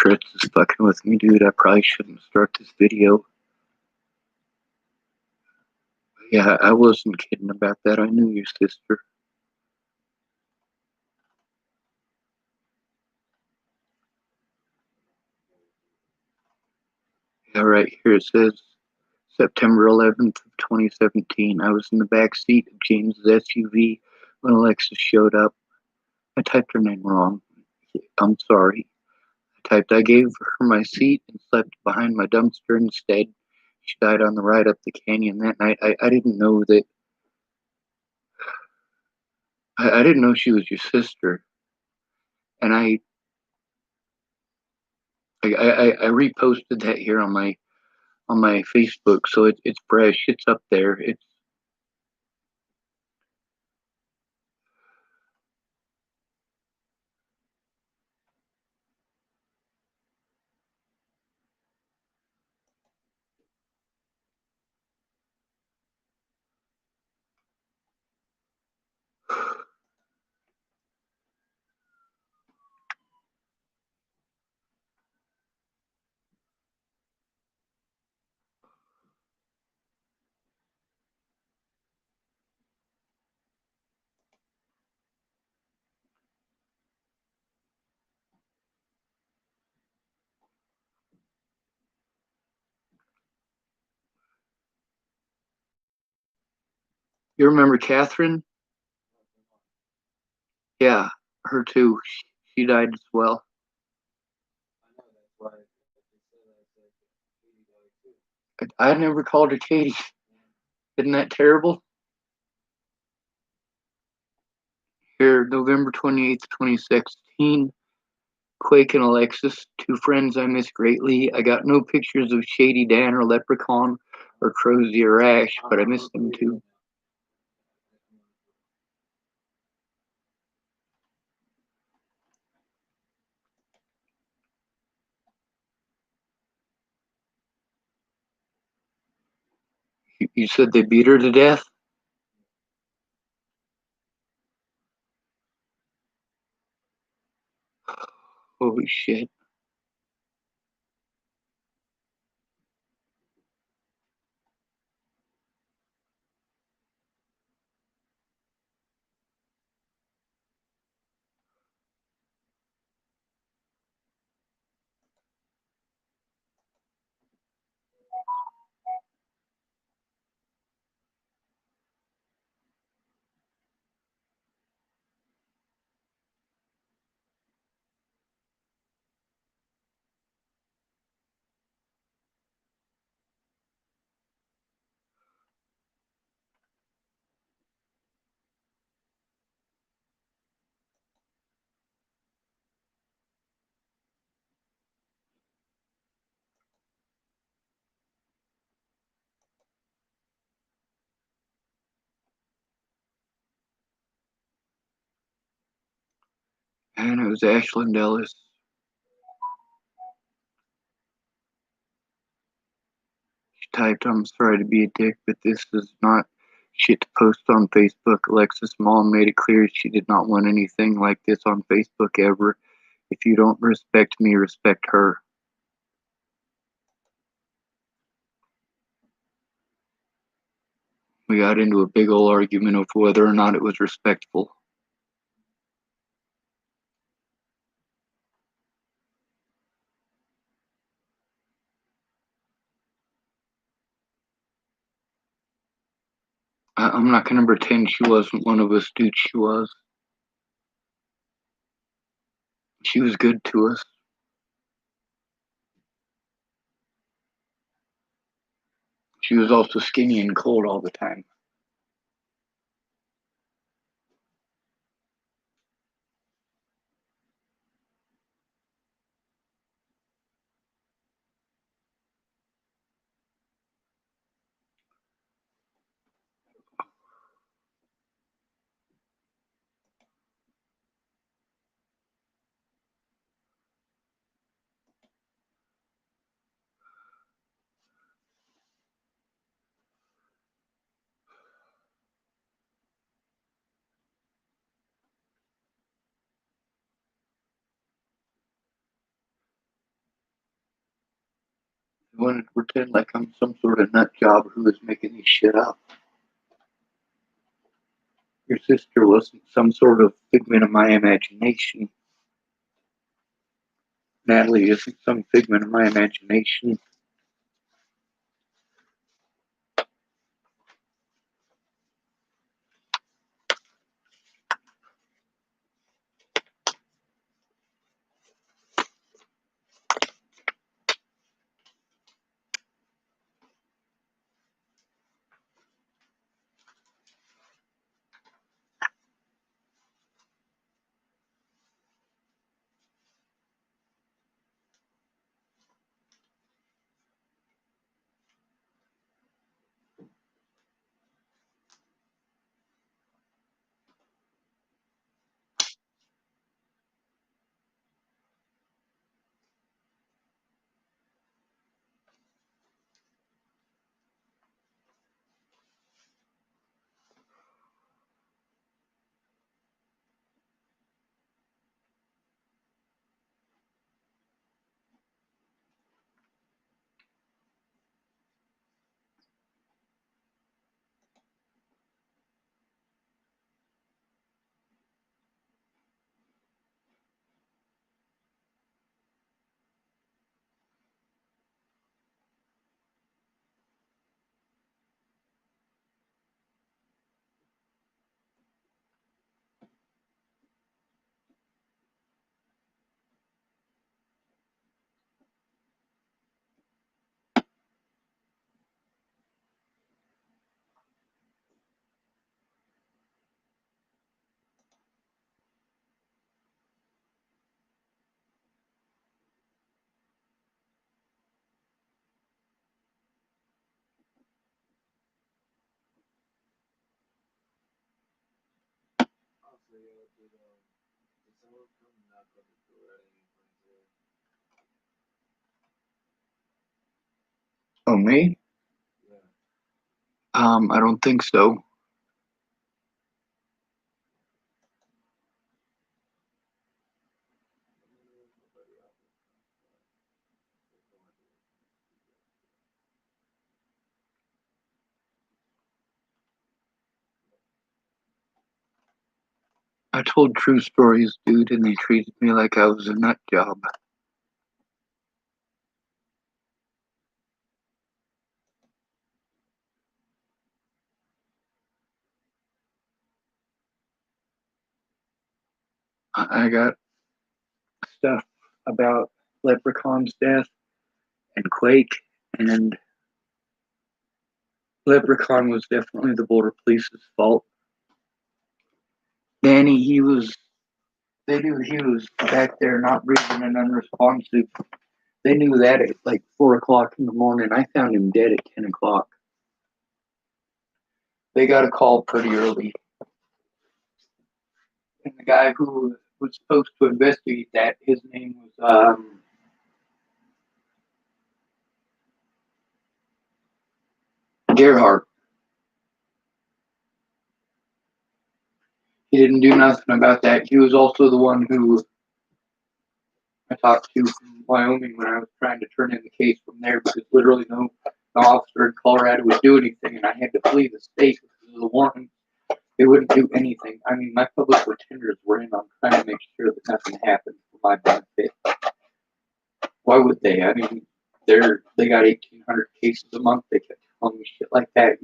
Chris is fucking with me, dude. I probably shouldn't start this video. Yeah, I wasn't kidding about that. I knew your sister. Yeah, right here it says September 11th of 2017. I was in the back seat of James's SUV when Alexis showed up. I typed her name wrong. I'm sorry. I gave her my seat and slept behind my dumpster instead. She died on the ride up the canyon that night. I didn't know that. I didn't know she was your sister. And I reposted that here on my Facebook, so it's fresh. It's up there. It's You remember Catherine? Yeah, her too. She died as well. I never called her Katie. Isn't that terrible? Here, November 28th, 2016. Quake and Alexis, two friends I miss greatly. I got no pictures of Shady Dan or Leprechaun or Crozy or Ash, but I miss them too. You said they beat her to death? Holy shit. And it was Ashland Ellis. She typed, I'm sorry to be a dick, but this is not shit to post on Facebook. Alexis' mom made it clear she did not want anything like this on Facebook ever. If you don't respect me, respect her. We got into a big old argument over whether or not it was respectful. I'm not going to pretend she wasn't one of us, dude. She was. She was good to us. She was also skinny and cold all the time. I want to pretend like I'm some sort of nut job who is making this shit up. Your sister wasn't some sort of figment of my imagination. Natalie isn't some figment of my imagination. Oh, me? I don't think so. I told true stories, dude, and they treated me like I was a nut job. I got stuff about Leprechaun's death and Quake, and Leprechaun was definitely the border police's fault. Danny, they knew he was back there not breathing and unresponsive. They knew that at like 4 o'clock in the morning. I found him dead at 10 o'clock. They got a call pretty early. And the guy who was supposed to investigate that, his name was Gerhardt. He didn't do nothing about that. He was also the one who I talked to from Wyoming when I was trying to turn in the case from there because literally no officer in Colorado would do anything, and I had to flee the state because of the warrant. They wouldn't do anything. I mean, my public pretenders were in on trying to make sure that nothing happened for my benefit. Why would they? I mean, they got 1,800 cases a month. They kept telling me shit like that.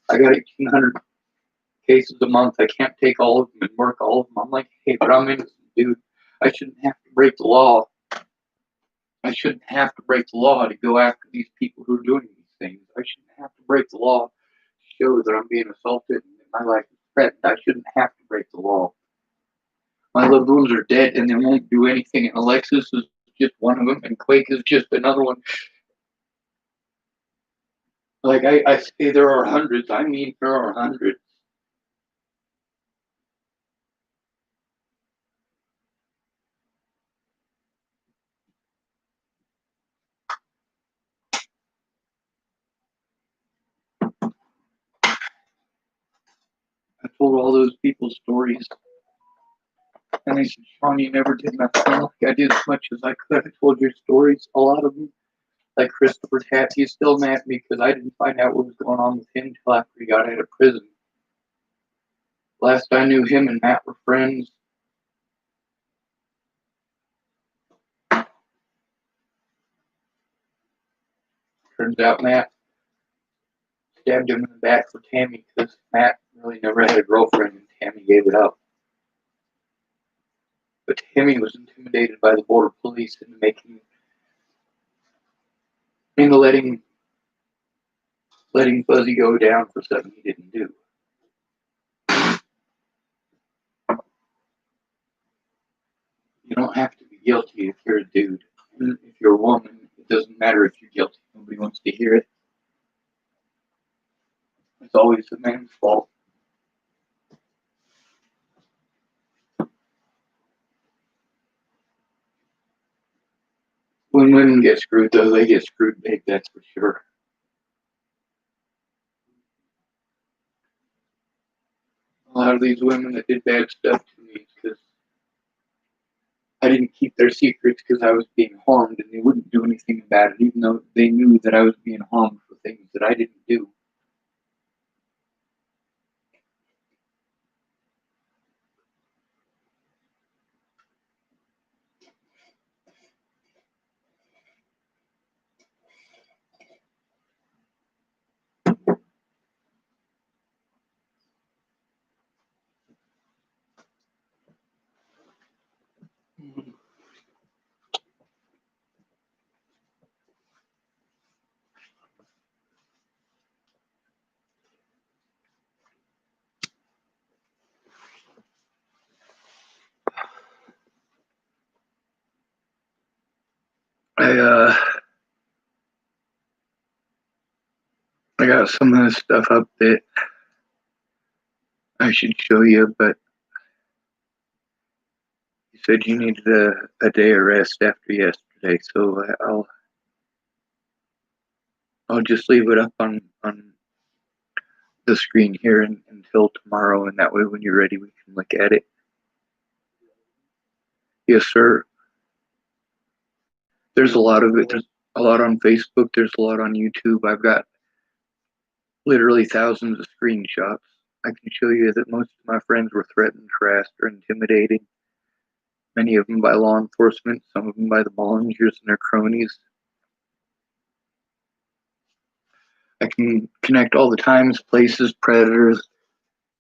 I got 1,800 cases a month. I can't take all of them and work all of them. I'm like, hey, but I'm innocent, dude. I shouldn't have to break the law. I shouldn't have to break the law to go after these people who are doing these things. I shouldn't have to break the law to show that I'm being assaulted and that my life is threatened. I shouldn't have to break the law. My loved ones are dead and they won't do anything. And Alexis is just one of them, and Quake is just another one. Like I say, there are hundreds. I mean, there are hundreds. I told all those people stories, and they said, "Sean, you never did nothing." Like I did as much as I could. I told your stories, a lot of them. Like Christopher Taft, he's still mad at me because I didn't find out what was going on with him till after he got out of prison. Last I knew, him and Matt were friends. Turns out Matt stabbed him in the back for Tammy because Matt really never had a girlfriend and Tammy gave it up. But Tammy was intimidated by the border police into letting Fuzzy go down for something he didn't do. You don't have to be guilty if you're a dude. And if you're a woman, it doesn't matter if you're guilty. Nobody wants to hear it. It's always the man's fault. When women get screwed, though, they get screwed big, that's for sure. A lot of these women that did bad stuff to me because I didn't keep their secrets because I was being harmed, and they wouldn't do anything about it, even though they knew that I was being harmed for things that I didn't do. I got some of this stuff up that I should show you, but you said you needed a day of rest after yesterday, so I'll just leave it up on the screen here until tomorrow, and that way when you're ready we can look at it. Yes, sir. There's a lot of it. There's a lot on Facebook. There's a lot on YouTube. I've got literally thousands of screenshots. I can show you that most of my friends were threatened, harassed, or intimidated. Many of them by law enforcement, some of them by the Bollingers and their cronies. I can connect all the times, places, predators,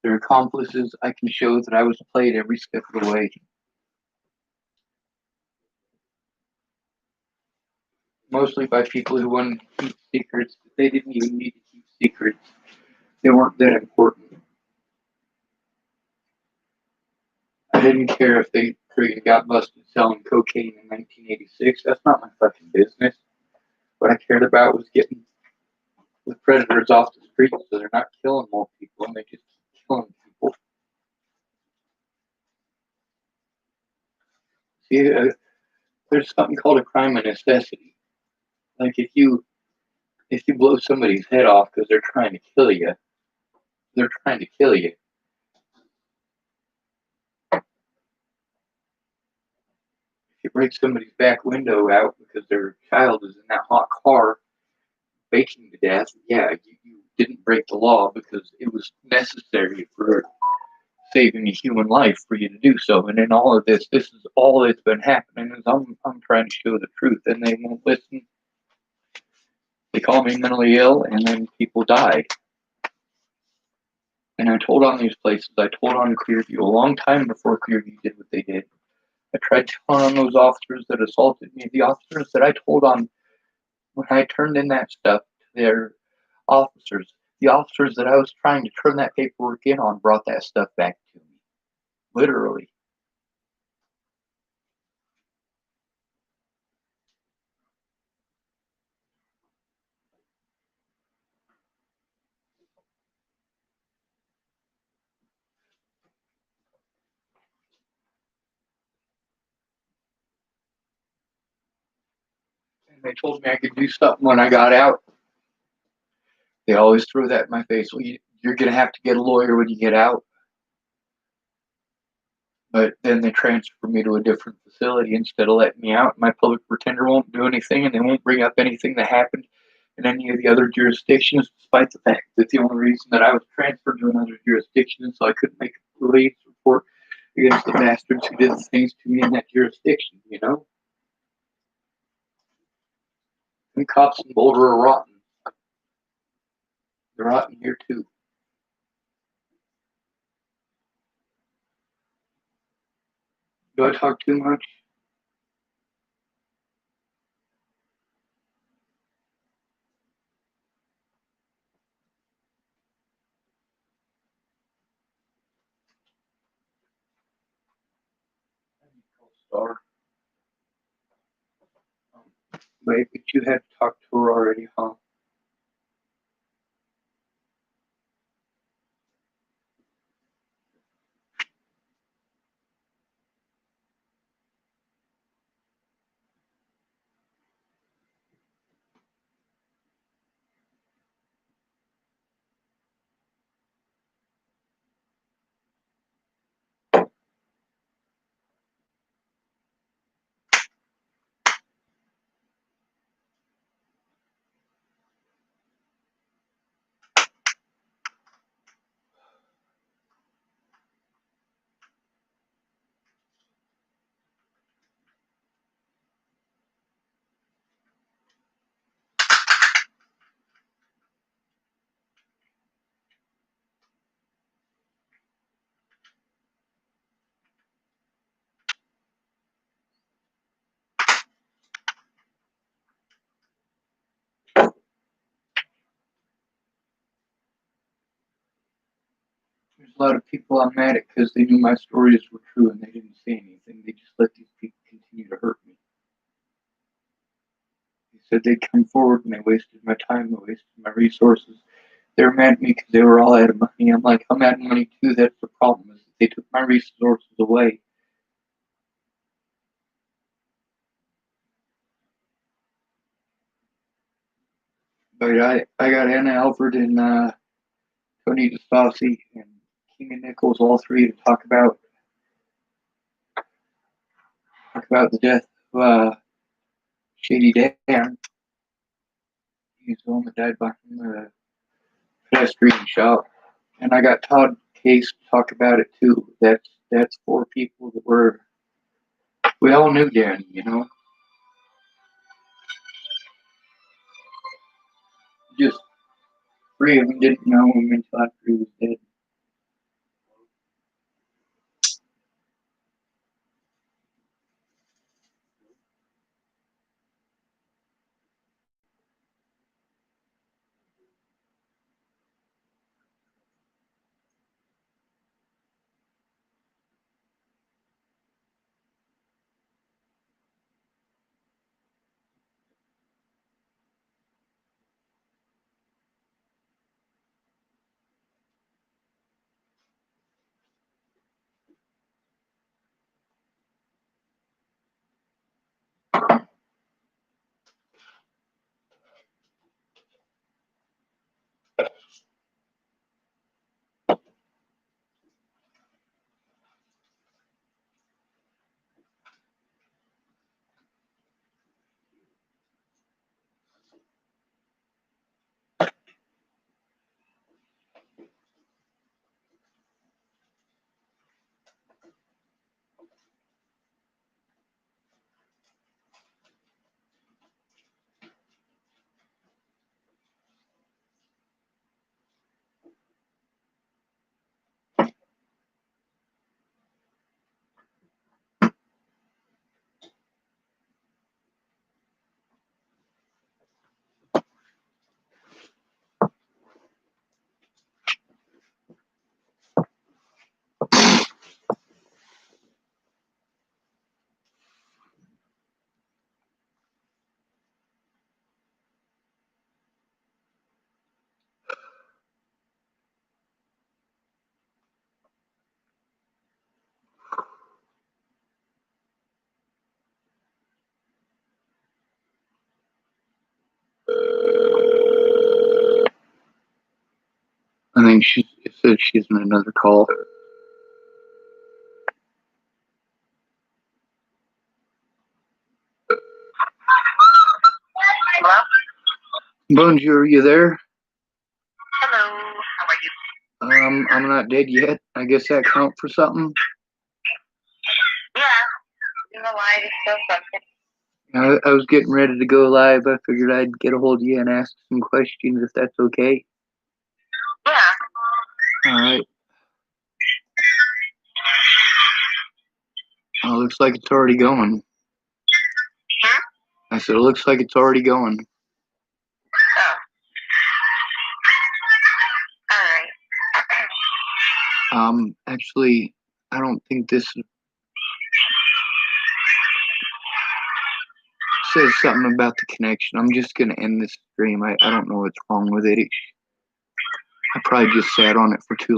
their accomplices. I can show that I was played every step of the way. Mostly by people who wanted to keep secrets, but they didn't even need to keep secrets. They weren't that important. I didn't care if they freaking got busted selling cocaine in 1986. That's not my fucking business. What I cared about was getting the predators off the streets so they're not killing more people and they just keep killing people. See, there's something called a crime of necessity. Like if you blow somebody's head off because they're trying to kill you, they're trying to kill you. If you break somebody's back window out because their child is in that hot car baking to death, yeah, you didn't break the law because it was necessary for saving a human life for you to do so. And in all of this is all that's been happening is I'm trying to show the truth and they won't listen. They call me mentally ill and then people die. And I told on these places. I told on Clearview a long time before Clearview did what they did. I tried telling on those officers that assaulted me. The officers that I told on when I turned in that stuff to their officers, the officers that I was trying to turn that paperwork in on brought that stuff back to me. Literally. And they told me I could do something when I got out. They always throw that in my face. Well, you're going to have to get a lawyer when you get out. But then they transfer me to a different facility instead of letting me out. My public pretender won't do anything, and they won't bring up anything that happened in any of the other jurisdictions, despite the fact that the only reason that I was transferred to another jurisdiction is so I couldn't make a police report against the bastards who did things to me in that jurisdiction, you know? And cops in Boulder are rotten. They're rotten here too. Do I talk too much? Star. Wait, but you had talked to her already, huh? There's a lot of people I'm mad at because they knew my stories were true and they didn't say anything. They just let these people continue to hurt me. They said they'd come forward and they wasted my time, they wasted my resources. They were mad at me because they were all out of money. I'm like, I'm out of money too. That's the problem, is that they took my resources away. But I got Anna Alford and Tony DeStassi and Keenan Nichols, all three, to talk about the death of Shady Dan. He's the one that died behind the pedestrian shop. And I got Todd Case to talk about it too. That's four people that we all knew Danny, you know. Just three of them didn't know him until after he was dead. I think it says she's in another call. Bonjour, you there? Hello, how are you? I'm not dead yet. I guess that count for something. Yeah, you know why it's so something. I was getting ready to go live. I figured I'd get a hold of you and ask some questions if that's okay. Yeah. All right. Oh, looks like it's already going. Huh? I said it looks like it's already going. Oh. Alright. Actually, I don't think this says something about the connection. I'm just gonna end this stream. I don't know what's wrong with it. I probably just sat on it for too long.